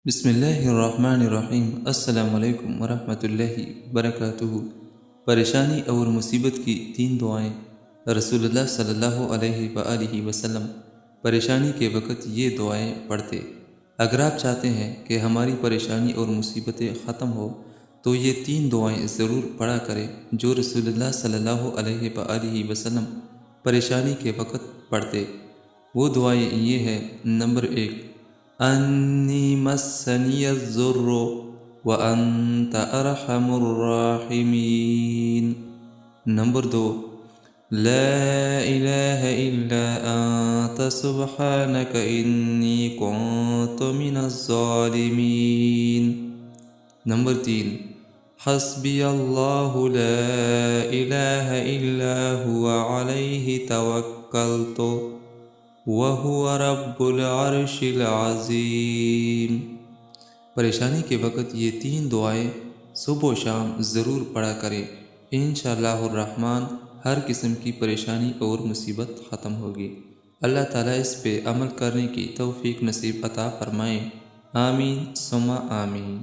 بسم اللہ الرحمن الرحیم۔ السلام علیکم ورحمۃ اللہ وبرکاتہ۔ پریشانی اور مصیبت کی 3 دعائیں۔ رسول اللہ صلی اللہ علیہ وآلہ وسلم پریشانی کے وقت یہ دعائیں پڑھتے۔ اگر آپ چاہتے ہیں کہ ہماری پریشانی اور مصیبتیں ختم ہو تو یہ 3 دعائیں ضرور پڑھا کریں جو رسول اللہ صلی اللہ علیہ وآلہ وسلم پریشانی کے وقت پڑھتے۔ وہ دعائیں یہ ہیں: نمبر 1، انی مسنی الضر وانت ارحم الراحمین۔ نمبر 2، لا الہ الا انت سبحانک انی کنت من الظالمین۔ نمبر 3، حسبی اللہ لا الہ الا هو علیہ توکلت وَهُوَ رَبُّ الْعَرْشِ الْعَظِيمِ۔ پریشانی کے وقت یہ 3 دعائیں صبح و شام ضرور پڑھا کریں۔ انشاءاللہ الرحمن ہر قسم کی پریشانی اور مصیبت ختم ہوگی۔ اللہ تعالیٰ اس پہ عمل کرنے کی توفیق نصیب عطا فرمائیں۔ آمین ثم آمین۔